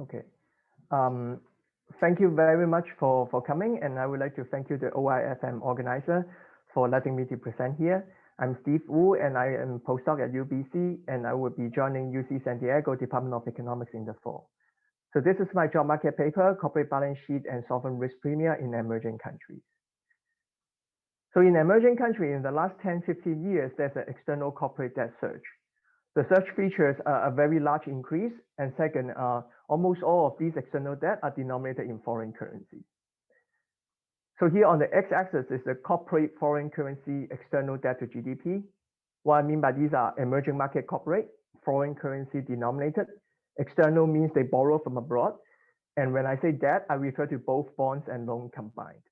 Okay. Um, Thank you very much for coming, and I would like to thank you, the OIFM organizer, for letting me to present here. I'm Steve Wu, and I am postdoc at UBC, and I will be joining UC San Diego Department of Economics in the fall. So this is my job market paper, Corporate Balance Sheet and Sovereign Risk Premia in Emerging Countries. So in emerging countries, in the last 10, 15 years, there's an external corporate debt surge. The surge features a very large increase, and second, almost all of these external debt are denominated in foreign currency. So here on the x-axis is the corporate foreign currency external debt to GDP. What I mean by these are emerging market corporate, foreign currency denominated. External means they borrow from abroad. And when I say debt, I refer to both bonds and loan combined.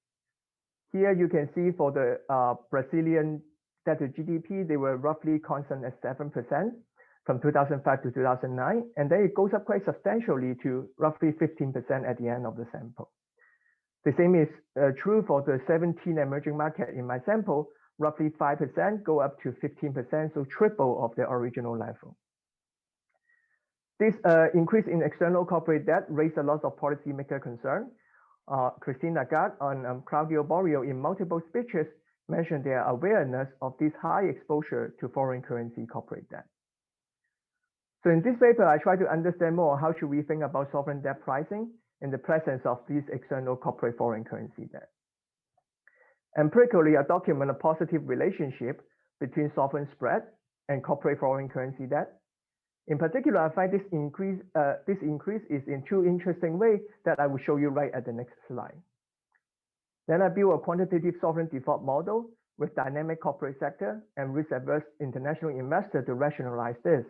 Here you can see for the Brazilian debt to GDP, they were roughly constant at 7% from 2005 to 2009. And then it goes up quite substantially to roughly 15% at the end of the sample. The same is true for the 17 emerging market in my sample, roughly 5% go up to 15%, so triple of the original level. This increase in external corporate debt raised a lot of policymaker concern. Christine Lagarde and Claudio Borrello in multiple speeches mentioned their awareness of this high exposure to foreign currency corporate debt. So in this paper, I try to understand more how should we think about sovereign debt pricing in the presence of these external corporate foreign currency debt. Empirically, I document a positive relationship between sovereign spread and corporate foreign currency debt. In particular, I find this increase is in two interesting ways that I will show you right at the next slide. Then I build a quantitative sovereign default model with dynamic corporate sector and risk-averse international investor to rationalize this.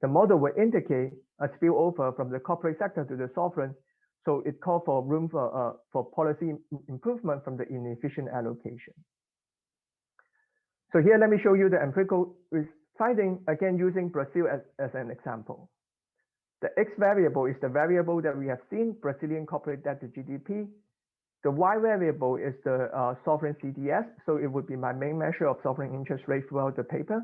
The model will indicate a spillover from the corporate sector to the sovereign, so it calls for room for policy improvement from the inefficient allocation. So here, let me show you the empirical finding, again, using Brazil as an example. The X variable is the variable that we have seen, Brazilian corporate debt to GDP. The Y variable is the sovereign CDS, so it would be my main measure of sovereign interest rate throughout the paper.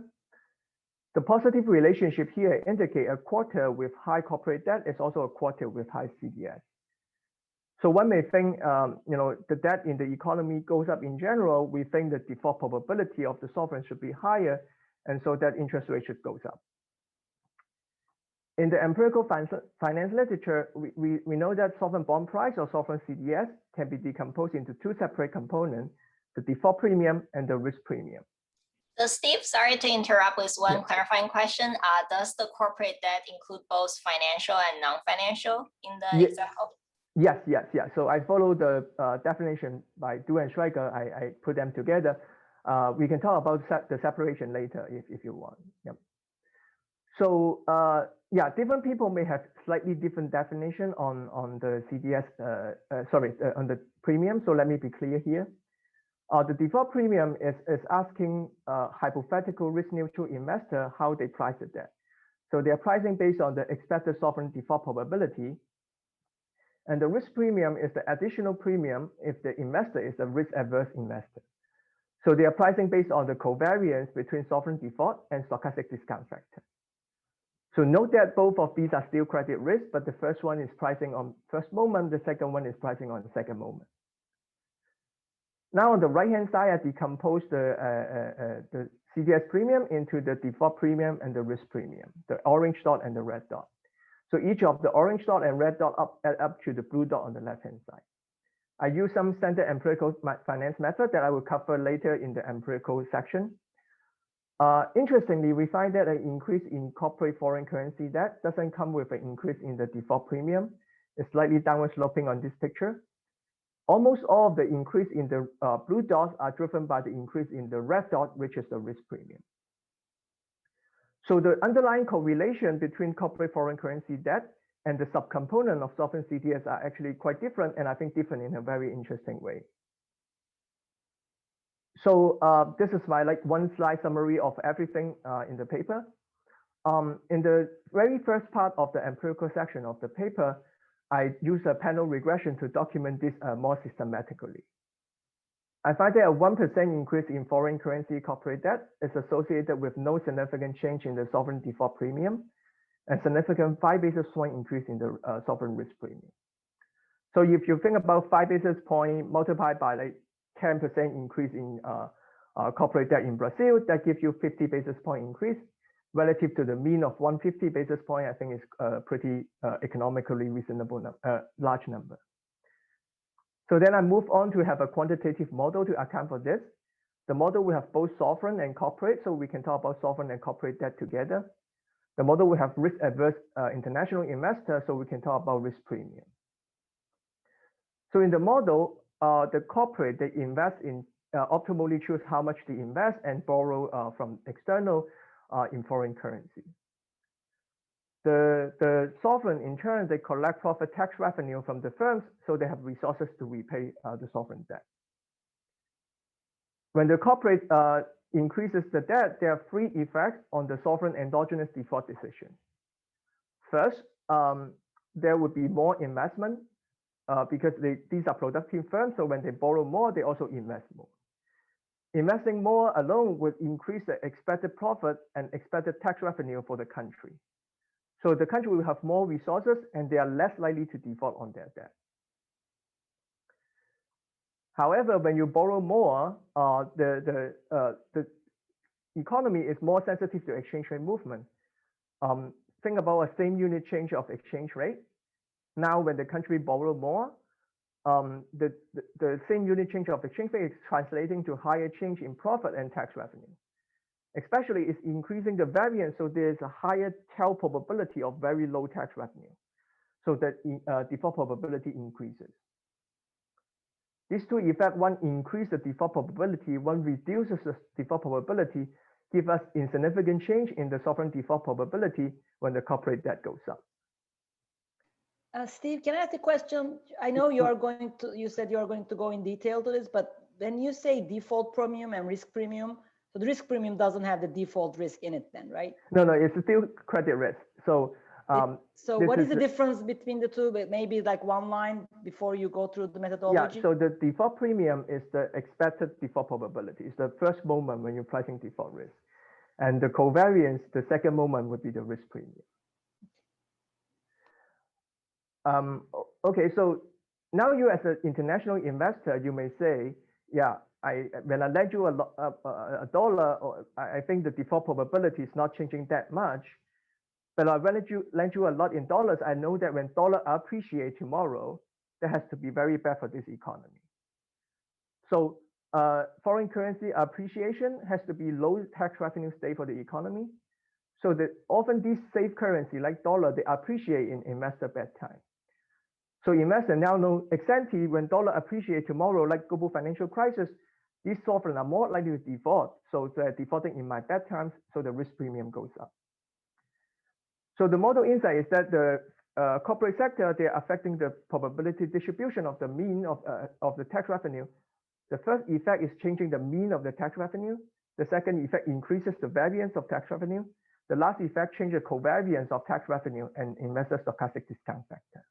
The positive relationship here indicate a quarter with high corporate debt is also a quarter with high CDS. So one may think, the debt in the economy goes up in general. We think the default probability of the sovereign should be higher, and so that interest rate should go up. In the empirical finance literature, we know that sovereign bond price or sovereign CDS can be decomposed into two separate components, the default premium and the risk premium. So Steve, sorry to interrupt with one clarifying question. Does the corporate debt include both financial and non-financial in the example? Yes. So I follow the definition by Du and Schweiger. I put them together. We can talk about the separation later if you want. Yep. So different people may have slightly different definition on the CDS, on the premium. So let me be clear here. The default premium is asking hypothetical risk neutral investor how they price the debt. So they are pricing based on the expected sovereign default probability. And the risk premium is the additional premium if the investor is a risk averse investor. So they are pricing based on the covariance between sovereign default and stochastic discount factor. So note that both of these are still credit risk, but the first one is pricing on first moment, the second one is pricing on the second moment. Now on the right-hand side, I decompose the CDS premium into the default premium and the risk premium, the orange dot and the red dot. So each of the orange dot and red dot add up to the blue dot on the left-hand side. I use some standard empirical finance method that I will cover later in the empirical section. Interestingly, we find that an increase in corporate foreign currency debt doesn't come with an increase in the default premium. It's slightly downward sloping on this picture. Almost all of the increase in the blue dots are driven by the increase in the red dot, which is the risk premium. So the underlying correlation between corporate foreign currency debt and the subcomponent of sovereign CDS are actually quite different, and I think different in a very interesting way. So this is my one slide summary of everything in the paper. In the very first part of the empirical section of the paper, I use a panel regression to document this more systematically. I find that a 1% increase in foreign currency corporate debt is associated with no significant change in the sovereign default premium. and significant 5 basis point increase in the sovereign risk premium. So if you think about 5 basis point multiplied by like 10% increase in corporate debt in Brazil, that gives you 50 basis point increase relative to the mean of 150 basis point. I think is a pretty economically reasonable large number. So then I move on to have a quantitative model to account for this. The model will have both sovereign and corporate, so we can talk about sovereign and corporate debt together. The model will have risk-averse international investors, so we can talk about risk premium. So in the model, the corporate, they invest in optimally choose how much they invest and borrow from external in foreign currency. The sovereign, in turn, they collect profit tax revenue from the firms, so they have resources to repay the sovereign debt. When the corporate increases the debt, there are three effects on the sovereign endogenous default decision. First, there would be more investment because these are productive firms, so when they borrow more, they also invest more. Investing more alone would increase the expected profit and expected tax revenue for the country. So the country will have more resources and they are less likely to default on their debt. However, when you borrow more, the economy is more sensitive to exchange rate movement. Think about a same unit change of exchange rate. Now, when the country borrow more, the same unit change of exchange rate is translating to higher change in profit and tax revenue. Especially, it's increasing the variance, so there's a higher tail probability of very low tax revenue. So that default probability increases. These two effects, one increases the default probability, one reduces the default probability, give us insignificant change in the sovereign default probability when the corporate debt goes up. Steve, can I ask a question? I know you said you are going to go in detail to this, but when you say default premium and risk premium, so the risk premium doesn't have the default risk in it then, right? No, it's still credit risk. So what is the difference between the two? But maybe like one line before you go through the methodology. Yeah, so the default premium is the expected default probability. It's the first moment when you're pricing default risk. And the covariance, the second moment would be the risk premium. Okay, so now you as an international investor, you may say, yeah, when I lend you a dollar, or I think the default probability is not changing that much. But I lend you a lot in dollars. I know that when dollar appreciate tomorrow, that has to be very bad for this economy. So foreign currency appreciation has to be low tax revenue state for the economy. So that often these safe currency like dollar, they appreciate in investor bad time. So investor now know ex-ante when dollar appreciate tomorrow, like global financial crisis, these sovereign are more likely to default. So they're defaulting in my bad times, so the risk premium goes up. So the model insight is that the corporate sector, they're affecting the probability distribution of the mean of the tax revenue. The first effect is changing the mean of the tax revenue. The second effect increases the variance of tax revenue. The last effect changes the covariance of tax revenue and investor stochastic discount factor.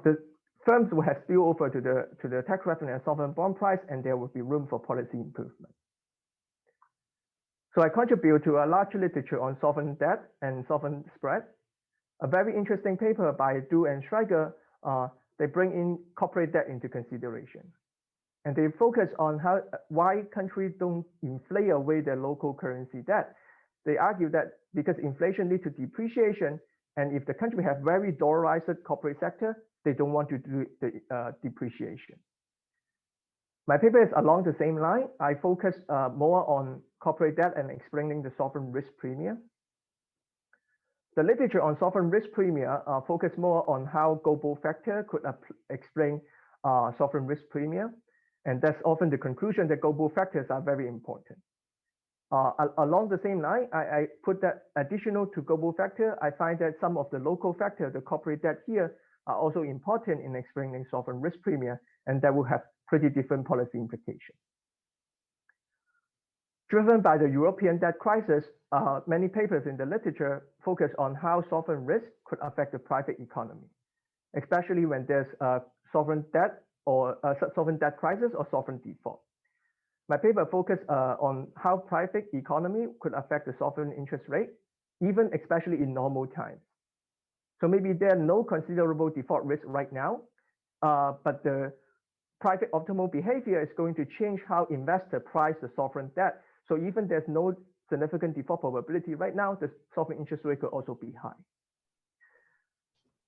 The firms will have spillover to the tax revenue and sovereign bond price, and there will be room for policy improvement. So I contribute to a large literature on sovereign debt and sovereign spread. A very interesting paper by Du and Schreiger, they bring in corporate debt into consideration. And they focus on why countries don't inflate away their local currency debt. They argue that because inflation leads to depreciation, and if the country has very dollarized corporate sector, they don't want to do the depreciation. My paper is along the same line. I focus more on corporate debt and explaining the sovereign risk premium. The literature on sovereign risk premium focus more on how global factor could explain sovereign risk premium. And that's often the conclusion that global factors are very important. Along the same line, I put that additional to global factor. I find that some of the local factors, the corporate debt here, are also important in explaining sovereign risk premium, and that will have pretty different policy implications. Driven by the European debt crisis, many papers in the literature focus on how sovereign risk could affect the private economy, especially when there's a sovereign debt or a sovereign debt crisis or sovereign default. My paper focused on how private economy could affect the sovereign interest rate, even especially in normal times. So maybe there are no considerable default risk right now, but the private optimal behavior is going to change how investors price the sovereign debt. So even there's no significant default probability right now, the sovereign interest rate could also be high.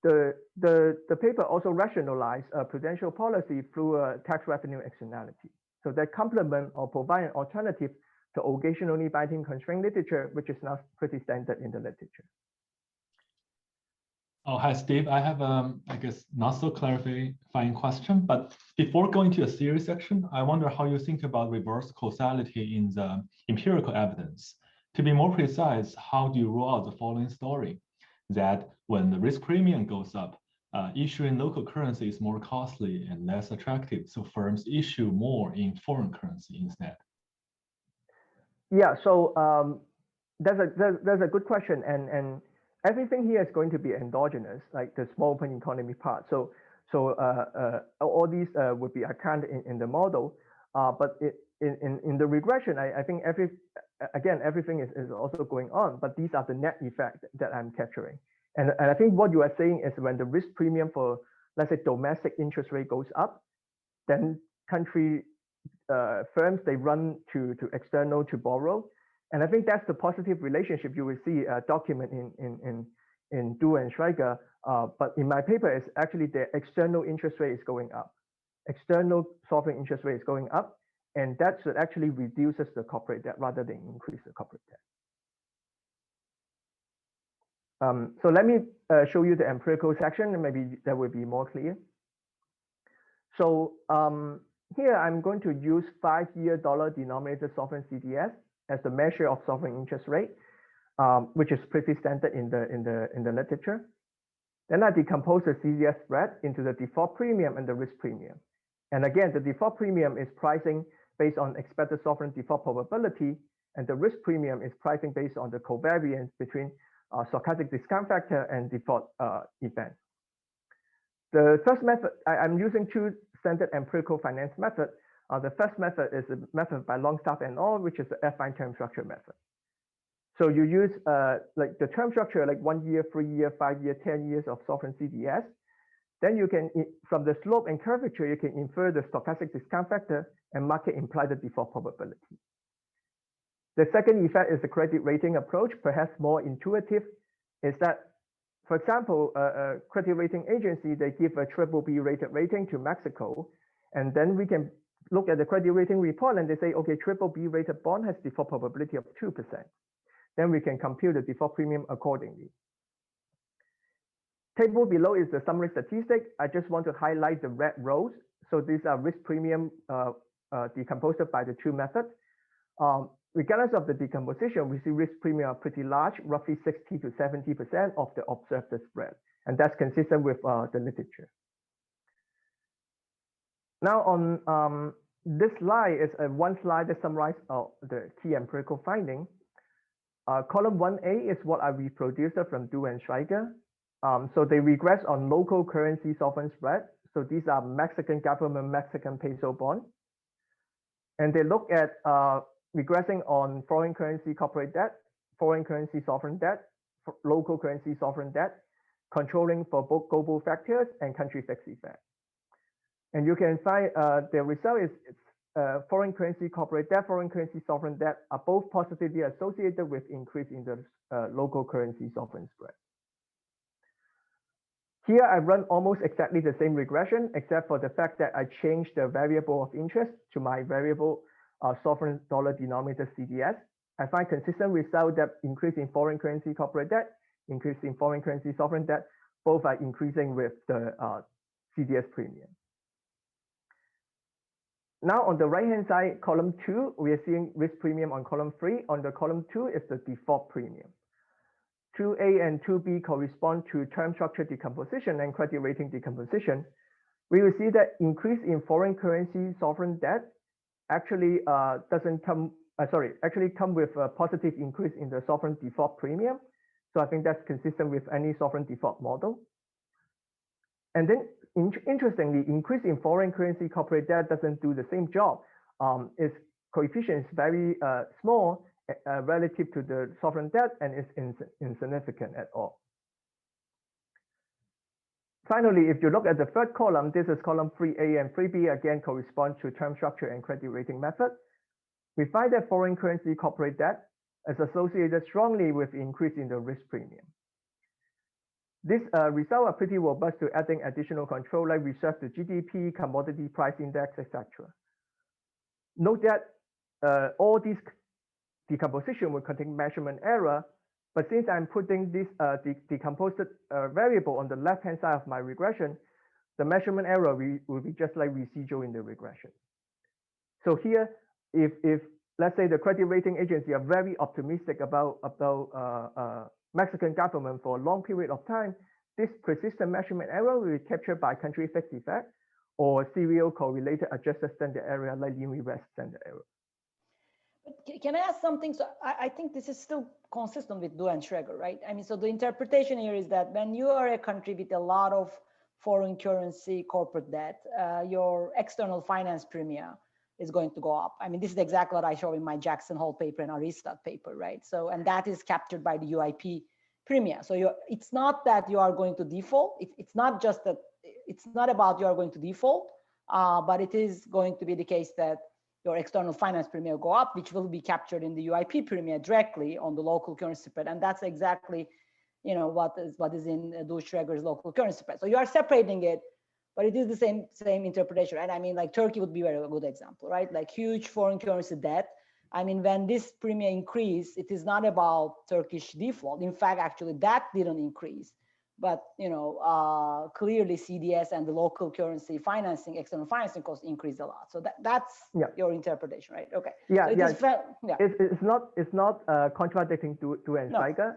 The paper also rationalized prudential policy through a tax revenue externality. So that complement or provide an alternative to occasionally binding constraint literature, which is now pretty standard in the literature. Oh, hi, Steve. I have, I guess, not so clarifying question, but before going to a theory section, I wonder how you think about reverse causality in the empirical evidence. To be more precise, how do you rule out the following story? That when the risk premium goes up, issuing local currency is more costly and less attractive, so firms issue more in foreign currency instead. Yeah, so that's a good question, and everything here is going to be endogenous, like the small open economy part. So all these would be accounted in the model, but in the regression, I think everything is also going on, but these are the net effect that I'm capturing. And I think what you are saying is when the risk premium for, let's say, domestic interest rate goes up, then country firms, they run to external to borrow. And I think that's the positive relationship you will see document in Du and Schweiger. But in my paper, it's actually the external interest rate is going up. External sovereign interest rate is going up, and that should actually reduces the corporate debt rather than increase the corporate debt. So let me show you the empirical section, and maybe that will be more clear. So here I'm going to use 5-year dollar-denominated sovereign CDS as the measure of sovereign interest rate, which is pretty standard in the literature. Then I decompose the CDS spread into the default premium and the risk premium. And again, the default premium is pricing based on expected sovereign default probability, and the risk premium is pricing based on the covariance between stochastic discount factor and default event. The first method, I'm using two standard empirical finance methods. The first method is a method by Longstaff et al., which is the affine term structure method. So you use like the term structure, like 1 year, 3 year, 5 year, 10 years of sovereign CDS. Then you can, from the slope and curvature, you can infer the stochastic discount factor and market imply the default probability. The second effect is the credit rating approach, perhaps more intuitive, is that, for example, a credit rating agency, they give a BBB rated rating to Mexico, and then we can look at the credit rating report and they say, okay, BBB rated bond has default probability of 2%. Then we can compute the default premium accordingly. Table below is the summary statistic. I just want to highlight the red rows. So these are risk premium decomposed by the two methods. Regardless of the decomposition, we see risk premium are pretty large, roughly 60 to 70% of the observed spread. And that's consistent with the literature. Now on this slide is one slide that summarizes the key empirical finding. Column 1A is what I reproduced from Du and Schweiger. So they regress on local currency sovereign spread. So these are Mexican government, Mexican peso bonds. And they look at regressing on foreign currency corporate debt, foreign currency sovereign debt, local currency sovereign debt, controlling for both global factors and country fixed effect. And you can find the result is foreign currency corporate debt, foreign currency sovereign debt are both positively associated with increase in the local currency sovereign spread. Here I run almost exactly the same regression, except for the fact that I changed the variable of interest to my variable sovereign dollar denominated CDS. I find consistent result that increase in foreign currency corporate debt, increase in foreign currency sovereign debt, both are increasing with the CDS premium. Now on the right-hand side, column 2, we are seeing risk premium on column 3. On the column 2 is the default premium. 2A and 2B correspond to term structure decomposition and credit rating decomposition. We will see that increase in foreign currency sovereign debt actually come with a positive increase in the sovereign default premium. So I think that's consistent with any sovereign default model. And then interestingly, increase in foreign currency corporate debt doesn't do the same job. Its coefficient is very small, relative to the sovereign debt and is insignificant at all. Finally, if you look at the third column, this is column 3A and 3B, again corresponds to term structure and credit rating method. We find that foreign currency corporate debt is associated strongly with increase in the risk premium. These results are pretty robust to adding additional control like reserve to GDP, commodity price index, etc. Note that all these decomposition will contain measurement error, but since I'm putting this decomposed variable on the left-hand side of my regression, the measurement error will be just like residual in the regression. So here, if let's say the credit rating agency are very optimistic about Mexican government for a long period of time, this persistent measurement error will be captured by country fixed effect or serial correlated adjusted standard error like Limit standard error. But can I ask something? So I think this is still consistent with Du and Schreger, right? I mean, so the interpretation here is that when you are a country with a lot of foreign currency corporate debt, your external finance premium is going to go up. I mean, this is exactly what I show in my Jackson Hole paper and Aristat paper, right? So, and that is captured by the UIP premium. So it's not that you are going to default. It's not just that, it's not about you are going to default, but it is going to be the case that your external finance premium will go up, which will be captured in the UIP premium directly on the local currency spread. And that's exactly, you know, what is in Du Schreger's local currency spread. So you are separating it, but it is the same interpretation, right? I mean, like Turkey would be a very good example, right? Like huge foreign currency debt. I mean, when this premium increase, it is not about Turkish default. In fact, actually that didn't increase, but you know, clearly CDS and the local currency financing, external financing costs increased a lot. So that's your interpretation, right? Okay. Yeah, so It's not contradicting to and Schreger.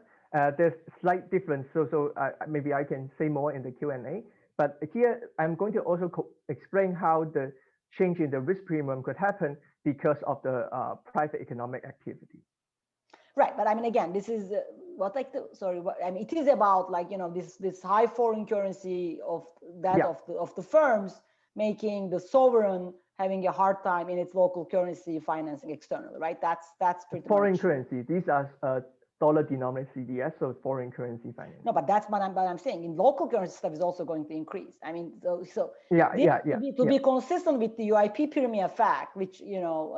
There's slight difference. So maybe I can say more in the Q&A. But here, I'm going to also explain how the change in the risk premium could happen because of the private economic activity. Right, but I mean, again, this is I mean, it is about like, you know, this high foreign currency of that of the firms making the sovereign having a hard time in its local currency financing externally, right? That's pretty foreign much. currency. These are dollar-denominated CDS, so foreign currency finance. No, but that's what I'm saying. In local currency stuff is also going to increase. I mean, to be consistent with the UIP premium fact, which you know,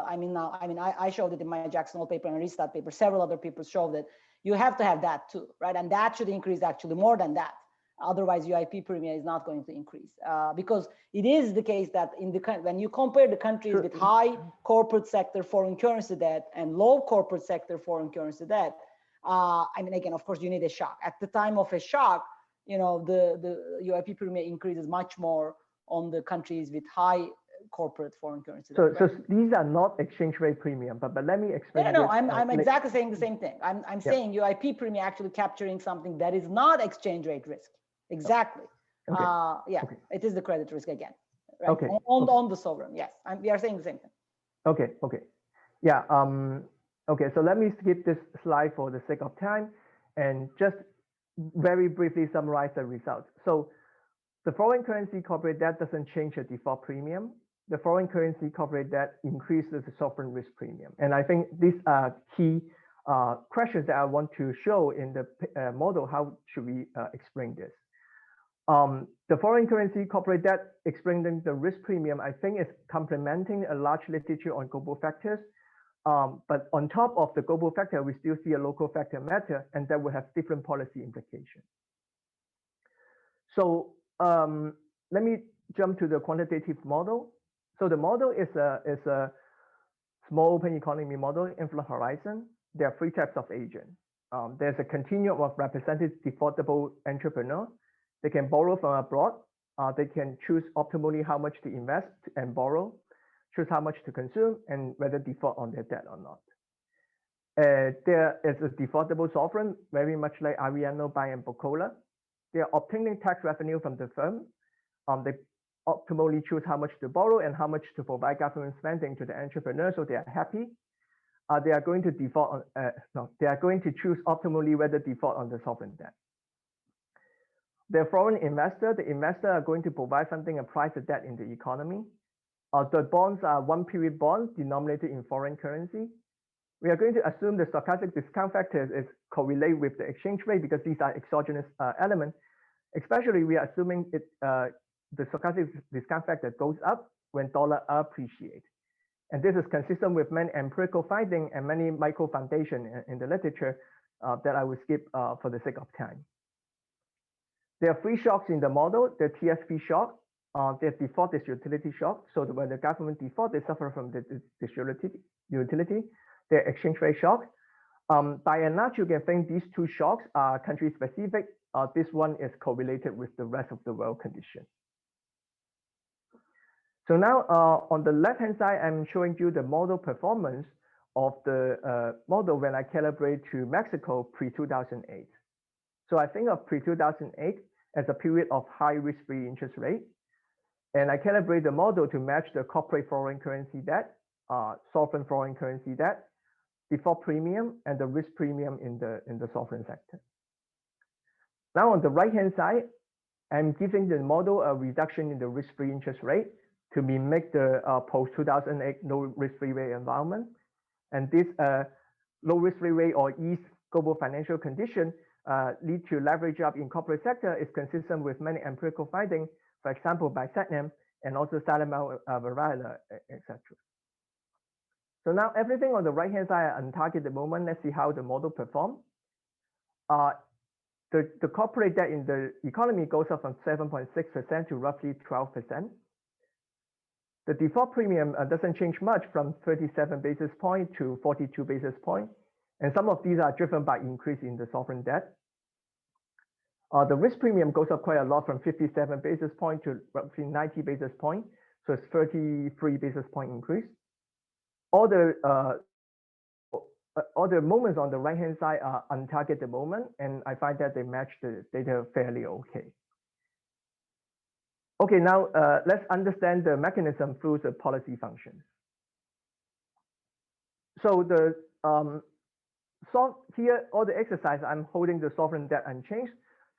I showed it in my Jackson Hole paper and Aristat paper. Several other people showed that you have to have that too, right? And that should increase actually more than that. Otherwise, UIP premium is not going to increase because it is the case that when you compare the countries with high corporate sector foreign currency debt and low corporate sector foreign currency debt, I mean, again, of course, you need a shock. At the time of a shock, you know, the UIP premium increases much more on the countries with high corporate foreign currency debt. So these are not exchange rate premium, but let me explain. No, I'm exactly saying the same thing. I'm saying UIP premium actually capturing something that is not exchange rate risk. Exactly. Okay. It is the credit risk again. Right? Okay. On the sovereign. Yes, we are saying the same thing. Okay. Yeah. Okay. So let me skip this slide for the sake of time, and just very briefly summarize the results. So the foreign currency corporate debt doesn't change the default premium. The foreign currency corporate debt increases the sovereign risk premium, and I think these are key questions that I want to show in the model. How should we explain this? The foreign currency corporate debt explaining the risk premium, I think, is complementing a large literature on global factors. But on top of the global factor, we still see a local factor matter, and that will have different policy implications. So let me jump to the quantitative model. So the model is a small open economy model, infinite horizon. There are three types of agents. There's a continuum of represented defaultable entrepreneur. They can borrow from abroad. They can choose optimally how much to invest and borrow, choose how much to consume, and whether default on their debt or not. There is a defaultable sovereign, very much like Ariano, Bai, and Bocola. They are obtaining tax revenue from the firm. They optimally choose how much to borrow and how much to provide government spending to the entrepreneur, so they are happy. They are going to default on, they are going to choose optimally whether default on the sovereign debt. The foreign investor, the investor are going to provide funding and price the debt in the economy. The bonds are one period bonds denominated in foreign currency. we are going to assume the stochastic discount factors is correlate with the exchange rate because these are exogenous elements. Especially, we are assuming the stochastic discount factor goes up when dollar appreciates. And this is consistent with many empirical findings and many micro foundations in the literature that I will skip for the sake of time. There are 3 shocks in the model. The TSP shock, the default disutility shock. So when the government default, they suffer from the disutility. The exchange rate shock. By and large, you can think these 2 shocks are country specific. This one is correlated with the rest of the world condition. So now on the left-hand side, I'm showing you the model performance of the model when I calibrate to Mexico pre-2008. So I think of pre-2008 as a period of high risk-free interest rate. And I calibrate the model to match the corporate foreign currency debt, sovereign foreign currency debt, default premium, and the risk premium in the sovereign sector. Now on the right-hand side, I'm giving the model a reduction in the risk-free interest rate to mimic the post-2008 low risk-free rate environment. And this low risk-free rate or ease global financial condition lead to leverage up in corporate sector is consistent with many empirical findings, for example, by Satnam and also Salomon Varela, etc. So now everything on the right-hand side are on target at the moment. Let's see how the model performs. The corporate debt in the economy goes up from 7.6% to roughly 12%. The default premium doesn't change much from 37 basis points to 42 basis points. And some of these are driven by increase in the sovereign debt. The risk premium goes up quite a lot from 57 basis points to roughly 90 basis points. So it's 33 basis point increase. All the moments on the right-hand side are on target at the moment. And I find that they match the data fairly okay. Okay, now let's understand the mechanism through the policy functions. So the here, all the exercise, I'm holding the sovereign debt unchanged.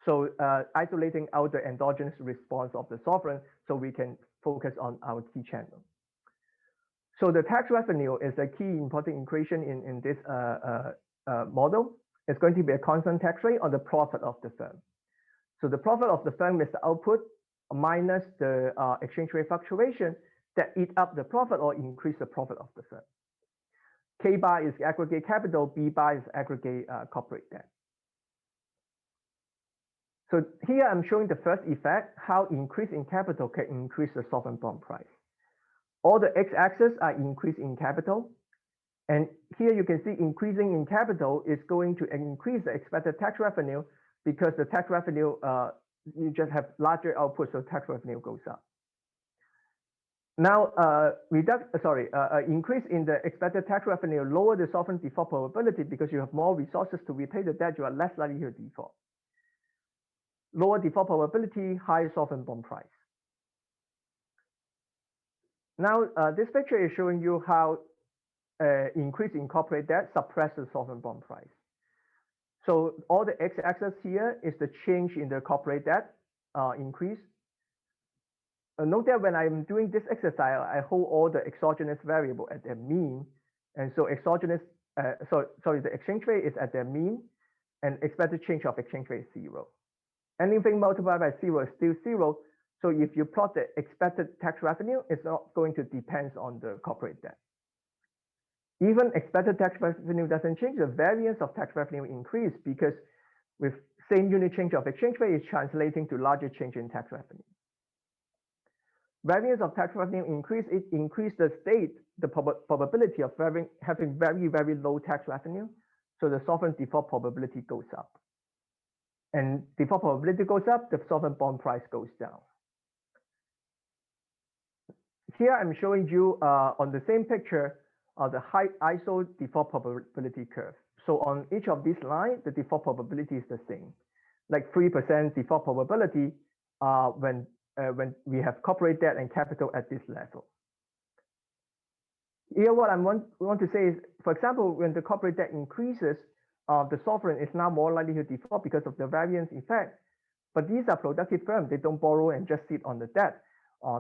So isolating out the endogenous response of the sovereign so we can focus on our key channel. So the tax revenue is a key important equation in this model. It's going to be a constant tax rate on the profit of the firm. So the profit of the firm is the output minus the exchange rate fluctuation that eat up the profit or increase the profit of the firm. K bar is aggregate capital, B bar is aggregate corporate debt. So here I'm showing the first effect, how increase in capital can increase the sovereign bond price. All the x-axis are increase in capital. And here you can see increasing in capital is going to increase the expected tax revenue because the tax revenue, you just have larger output, so tax revenue goes up. Now, increase in the expected tax revenue lower the sovereign default probability because you have more resources to repay the debt, you are less likely to default. Lower default probability, higher sovereign bond price. Now, this picture is showing you how increase in corporate debt suppresses sovereign bond price. So all the x-axis here is the change in the corporate debt increase. Note that when I'm doing this exercise, I hold all the exogenous variable at their mean. And so exogenous, the exchange rate is at their mean and expected change of exchange rate is 0. Anything multiplied by 0 is still 0. So if you plot the expected tax revenue, it's not going to depend on the corporate debt. Even expected tax revenue doesn't change, the variance of tax revenue increase because with same unit change of exchange rate is translating to larger change in tax revenue. Variance of tax revenue increase, it increased the probability of having very, very low tax revenue. So the sovereign default probability goes up. And default probability goes up, the sovereign bond price goes down. Here I'm showing you on the same picture the high ISO default probability curve. So on each of these lines, the default probability is the same. Like 3% default probability when we have corporate debt and capital at this level. Here what I want to say is, for example, when the corporate debt increases, the sovereign is now more likely to default because of the variance effect. But these are productive firms. They don't borrow and just sit on the debt.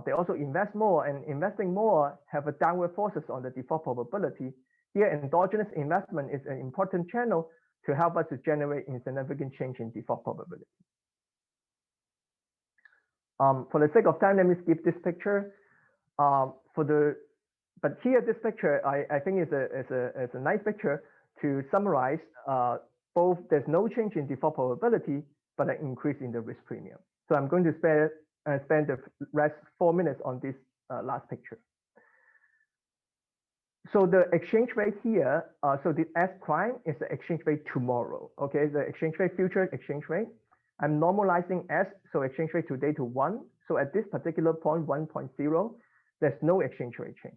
They also invest more, and investing more have a downward forces on the default probability. Here, endogenous investment is an important channel to help us to generate insignificant change in default probability. For the sake of time, let me skip this picture. But here, this picture, I think is a nice picture to summarize both there's no change in default probability, but an increase in the risk premium. So I'm going to spend the rest 4 minutes on this last picture. So the exchange rate here, so the S prime is the exchange rate tomorrow. Okay, the exchange rate, future exchange rate. I'm normalizing S, so exchange rate today to 1. So at this particular point, 1.0, there's no exchange rate change.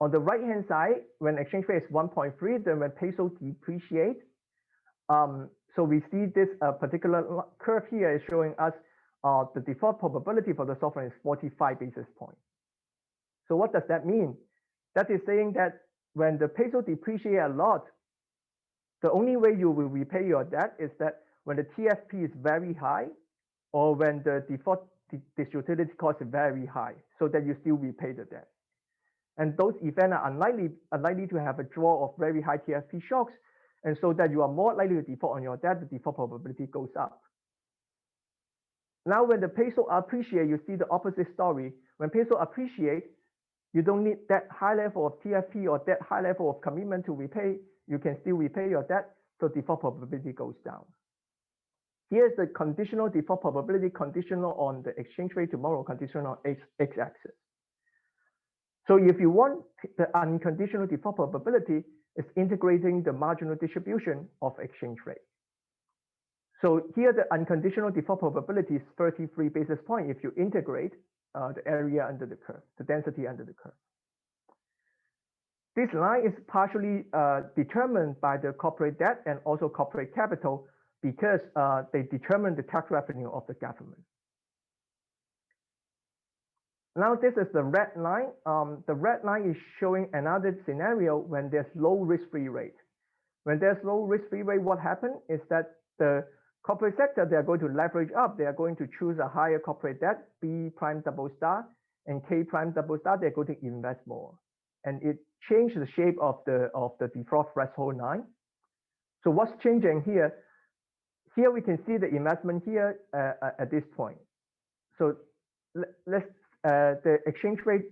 On the right-hand side, when exchange rate is 1.3, then when peso depreciate, so we see this particular curve here is showing us the default probability for the sovereign is 45 basis points. So what does that mean? That is saying that when the peso depreciate a lot, the only way you will repay your debt is that when the TFP is very high, or when the default utility cost is very high, so that you still repay the debt. And those events are unlikely to have a draw of very high TFP shocks, and so that you are more likely to default on your debt, the default probability goes up. Now, when the peso appreciate, you see the opposite story. When peso appreciate, you don't need that high level of TFP or that high level of commitment to repay. You can still repay your debt, so default probability goes down. Here's the conditional default probability, conditional on the exchange rate tomorrow, conditional on x-axis. So if you want the unconditional default probability, it's integrating the marginal distribution of exchange rate. So here the unconditional default probability is 33 basis points if you integrate the area under the curve, the density under the curve. This line is partially determined by the corporate debt and also corporate capital because they determine the tax revenue of the government. Now this is the red line. The red line is showing another scenario when there's low risk-free rate. When there's low risk-free rate, what happens is that the corporate sector, they're going to leverage up. They are going to choose a higher corporate debt, B prime double star and K prime double star. They're going to invest more. And it changed the shape of the default threshold line. So what's changing here? Here we can see the investment here at this point. So let's the exchange rate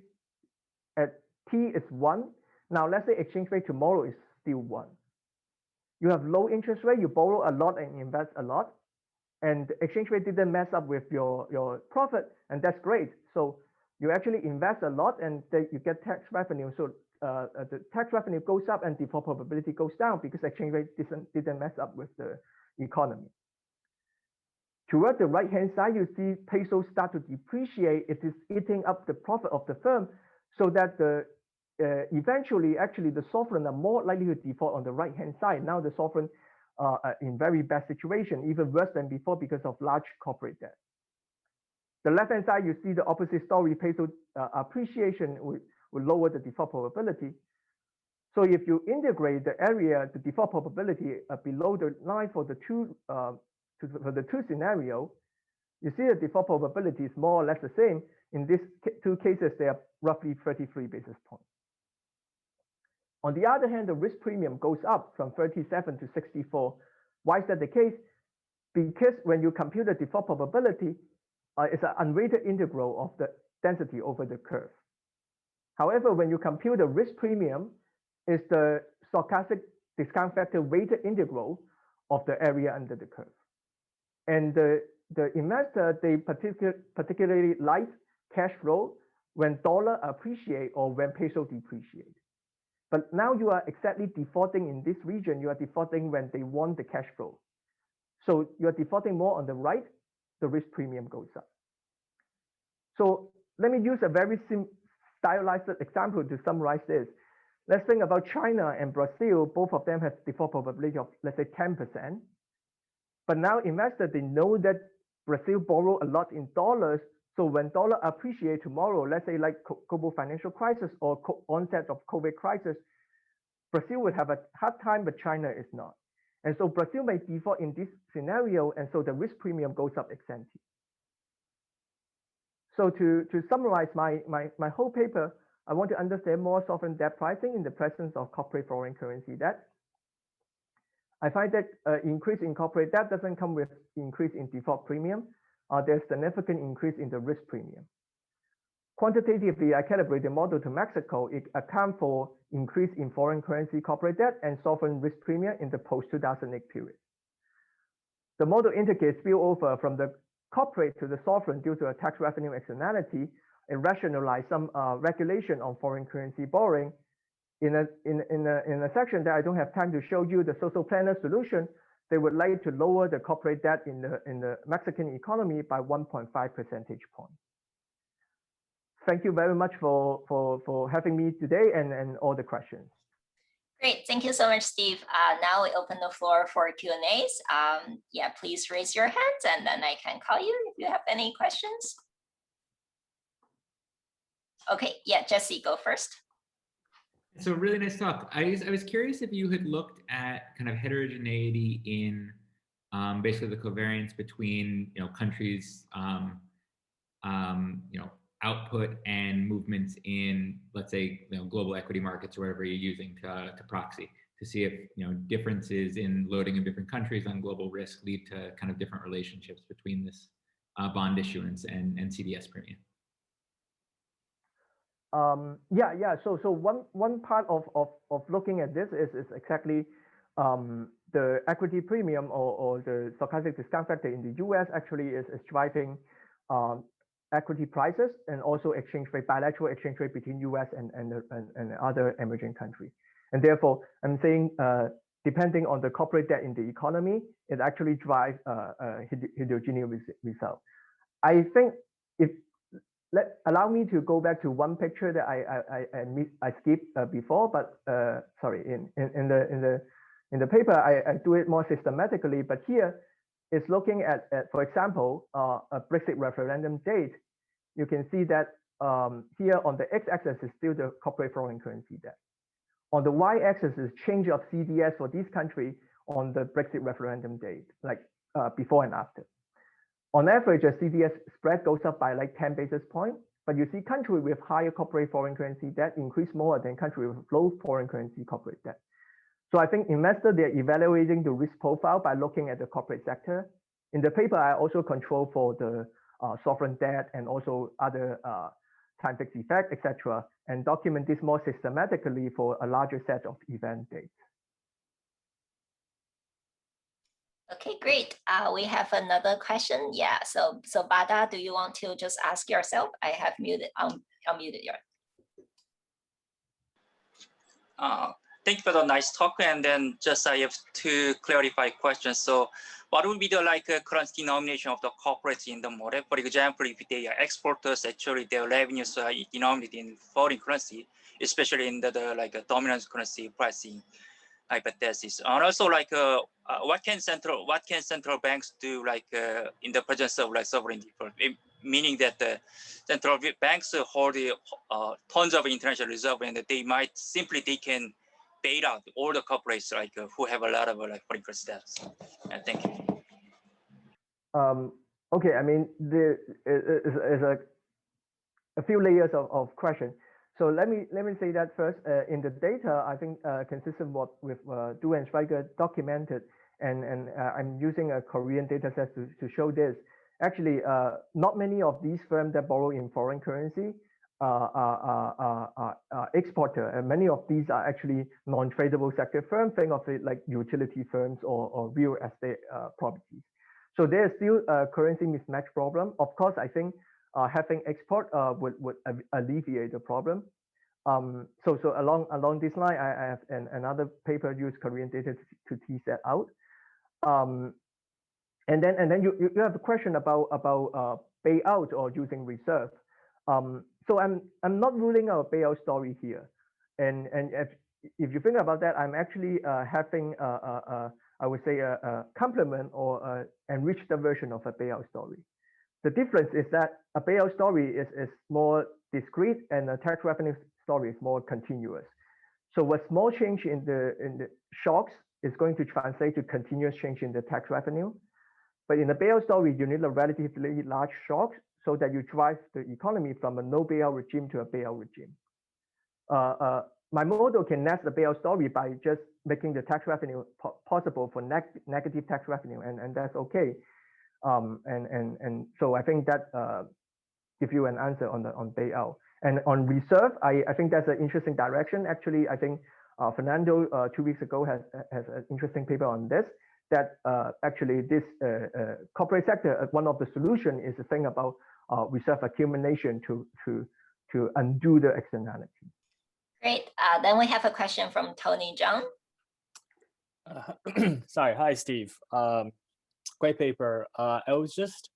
at T is 1. Now let's say exchange rate tomorrow is still 1. You have low interest rate, you borrow a lot and invest a lot, and the exchange rate didn't mess up with your profit, and that's great. So you actually invest a lot and then you get tax revenue. So the tax revenue goes up and default probability goes down because exchange rate didn't mess up with the economy. Toward the right-hand side, you see peso start to depreciate. It is eating up the profit of the firm, so that eventually, actually, the sovereign are more likely to default on the right-hand side. Now the sovereign are in very bad situation, even worse than before because of large corporate debt. The left-hand side, you see the opposite story. Peso appreciation will lower the default probability. So if you integrate the area, the default probability below the line for the two scenario, you see the default probability is more or less the same. In these two cases, they are roughly 33 basis points. On the other hand, the risk premium goes up from 37 to 64. Why is that the case? Because when you compute the default probability, it's an unweighted integral of the density over the curve. However, when you compute the risk premium, it's the stochastic discount factor weighted integral of the area under the curve. And the investor, they particularly like cash flow when dollar appreciate or when peso depreciate. But now you are exactly defaulting in this region. You are defaulting when they want the cash flow. So you are defaulting more on the right, the risk premium goes up. So let me use a very stylized example to summarize this. Let's think about China and Brazil. Both of them have default probability of, let's say, 10%. But now investors, they know that Brazil borrow a lot in dollars. So when dollar appreciate tomorrow, let's say like global financial crisis or onset of COVID crisis, Brazil would have a hard time, but China is not. And so Brazil may default in this scenario, and so the risk premium goes up ex ante. So to summarize my whole paper, I want to understand more sovereign debt pricing in the presence of corporate foreign currency debt. I find that increase in corporate debt doesn't come with increase in default premium. There's significant increase in the risk premium. Quantitatively, I calibrate the model to Mexico. It accounts for increase in foreign currency corporate debt and sovereign risk premium in the post-2008 period. The model indicates spillover from the corporate to the sovereign due to a tax revenue externality and rationalize some regulation on foreign currency borrowing. In a section that I don't have time to show you the social planner solution, they would like to lower the corporate debt in the Mexican economy by 1.5 percentage points. Thank you very much for having me today and all the questions. Great, thank you so much, Steve. Now we open the floor for Q&As. Yeah, please raise your hands and then I can call you if you have any questions. Okay, yeah, Jesse, go first. So really nice talk. I was curious if you had looked at kind of heterogeneity in basically the covariance between countries output and movements in, let's say, global equity markets or whatever you're using to proxy, to see if differences in loading of different countries on global risk lead to kind of different relationships between this bond issuance and CDS premium. Yeah. So one part of looking at this is exactly the equity premium or the stochastic discount factor in the US actually is driving equity prices and also exchange rate, bilateral exchange rate between US and other emerging countries. And therefore, I'm saying depending on the corporate debt in the economy, it actually drives a heterogeneous result. I think allow me to go back to one picture that I skipped before, but sorry, in the paper I do it more systematically. But here is looking at for example a Brexit referendum date. You can see that here on the x-axis is still the corporate foreign currency debt. On the y-axis is change of CDS for this country on the Brexit referendum date, like before and after. On average, a CDS spread goes up by like 10 basis points, but you see country with higher corporate foreign currency debt increase more than country with low foreign currency corporate debt. So I think investors, they're evaluating the risk profile by looking at the corporate sector. In the paper, I also control for the sovereign debt and also other time fixed effect, etc., and document this more systematically for a larger set of event dates. Okay, great. We have another question. Yeah, so Bada, do you want to just ask yourself? I have unmuted yours. Thank you for the nice talk. And then just I have two clarify questions. So what would be the currency denomination of the corporates in the model? For example, if they are exporters, actually their revenues are denominated in foreign currency, especially in the dominant currency pricing hypothesis. And also what can central banks do in the presence of sovereign default? Meaning that the central banks hold tons of international reserve and they might they can bail out all the corporates who have a lot of foreign currency debts. And thank you. Okay, I mean there is a few layers of question. So let me say that first. In the data, I think consistent with Du and Schweiger documented, and I'm using a Korean data set to show this. Actually, not many of these firms that borrow in foreign currency are exporter, and many of these are actually non-tradable sector firms. Think of it like utility firms or real estate properties. So there's still a currency mismatch problem. Of course, I think having export would alleviate the problem. So along this line, I have another paper used Korean data to tease that out. And then you have a question about payout or using reserve. So I'm not ruling out a payout story here. And if you think about that, I'm actually having I would say a complement or enriched version of a payout story. The difference is that a payout story is more discrete and a tax revenue story is more continuous. So a small change in the shocks is going to translate to continuous change in the tax revenue. But in the bailout story, you need a relatively large shock so that you drive the economy from a no bailout regime to a bailout regime. my model can nest the bailout story by just making the tax revenue possible for negative tax revenue, and that's okay. And so I think that gives you an answer on bailout. And on reserve, I think that's an interesting direction. Actually, I think Fernando 2 weeks ago has an interesting paper on this, that actually this corporate sector, one of the solution is the thing about reserve accumulation to undo the externality. Great. Then we have a question from Tony Zhang. Sorry, hi Steve. Great paper. I was just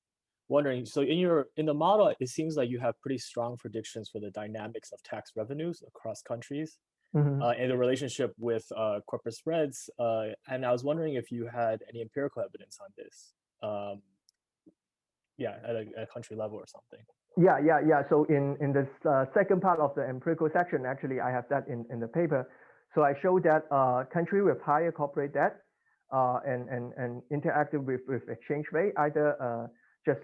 wondering, so in the model, it seems like you have pretty strong predictions for the dynamics of tax revenues across countries, and the relationship with corporate spreads. And I was wondering if you had any empirical evidence on this, at a country level or something. Yeah. So in this second part of the empirical section, actually, I have that in the paper. So I show that country with higher corporate debt and interacted with exchange rate, either just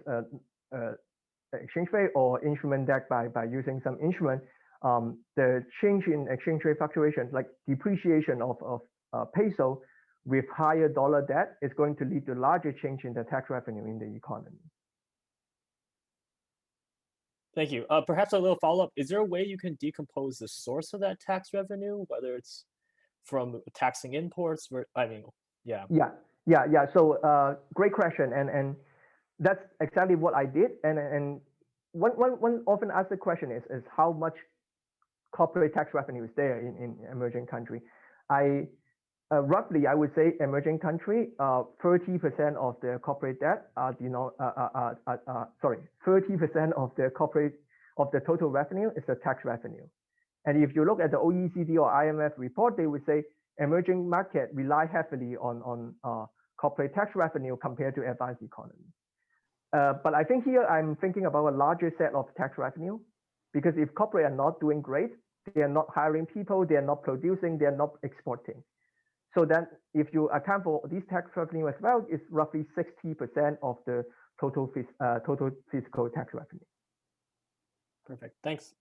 exchange rate or instrument debt by using some instrument, the change in exchange rate fluctuations, like depreciation of peso with higher dollar debt, is going to lead to larger change in the tax revenue in the economy. Thank you. Perhaps a little follow-up. Is there a way you can decompose the source of that tax revenue, whether it's from taxing imports? Yeah. So great question, and that's exactly what I did. And one often asked the question is how much corporate tax revenue is there in emerging country. Roughly, I would say emerging country, 30% of their corporate debt are 30% of the total revenue is the tax revenue. And if you look at the OECD or IMF report, they would say emerging market rely heavily on corporate tax revenue compared to advanced economy. But I think here I'm thinking about a larger set of tax revenue, because if corporate are not doing great, they are not hiring people, they are not producing, they are not exporting. So then if you account for these tax revenue as well, it's roughly 60% of the total fiscal tax revenue. Perfect, thanks.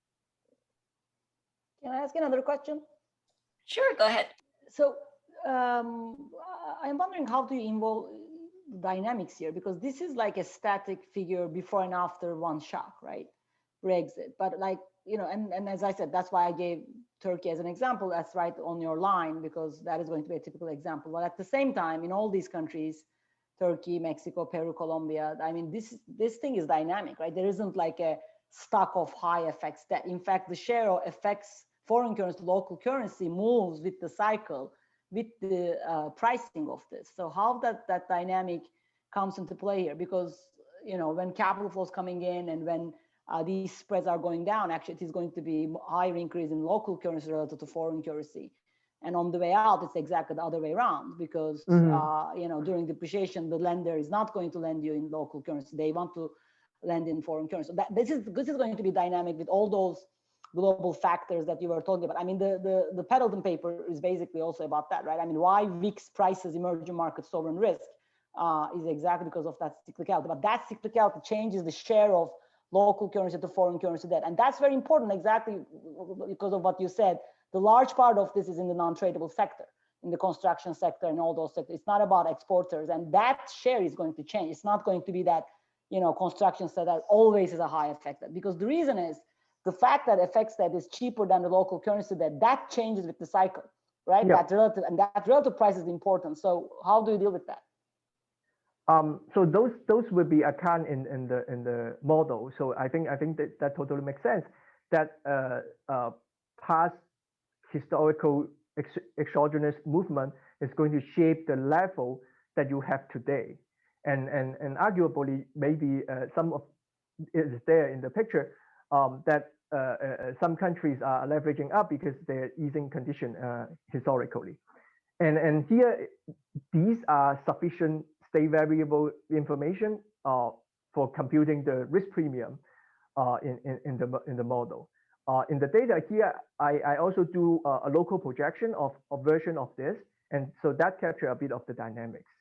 Can I ask another question? Sure, go ahead. So I'm wondering, how do you involve dynamics here? Because this is like a static figure before and after one shock, right? Brexit. But like, and as I said, that's why I gave Turkey as an example. That's right on your line, because that is going to be a typical example. But at the same time, in all these countries, Turkey, Mexico, Peru, Colombia, I mean, this thing is dynamic, right? There isn't like a stock of high FX debt. In fact, the share of FX, foreign currency, local currency, moves with the cycle, with the pricing of this. So how that dynamic comes into play here? Because when capital flows coming in and when these spreads are going down, actually it is going to be higher increase in local currency relative to foreign currency. And on the way out, it's exactly the other way around, because during depreciation, the lender is not going to lend you in local currency. They want to lend in foreign currency. So this is going to be dynamic with all those global factors that you were talking about. I mean, the Pendleton paper is basically also about that, right? I mean, why VIX prices emerging market sovereign risk is exactly because of that cyclicality. But that cyclicality changes the share of local currency to foreign currency debt. And that's very important, exactly because of what you said. The large part of this is in the non-tradable sector, in the construction sector and all those sectors. It's not about exporters, and that share is going to change. It's not going to be that, construction sector that always is a high effect, because the reason is the fact that FX debt is cheaper than the local currency debt, that changes with the cycle, right? Yeah. That relative price is important. So how do you deal with that? So those would be account in the model. So I think that totally makes sense. That past historical exogenous movement is going to shape the level that you have today, and arguably maybe some of it is there in the picture, that some countries are leveraging up because they're easing condition historically, and here these are sufficient state variable information for computing the risk premium in the model. In the data here, I also do a local projection of a version of this, and so that captures a bit of the dynamics.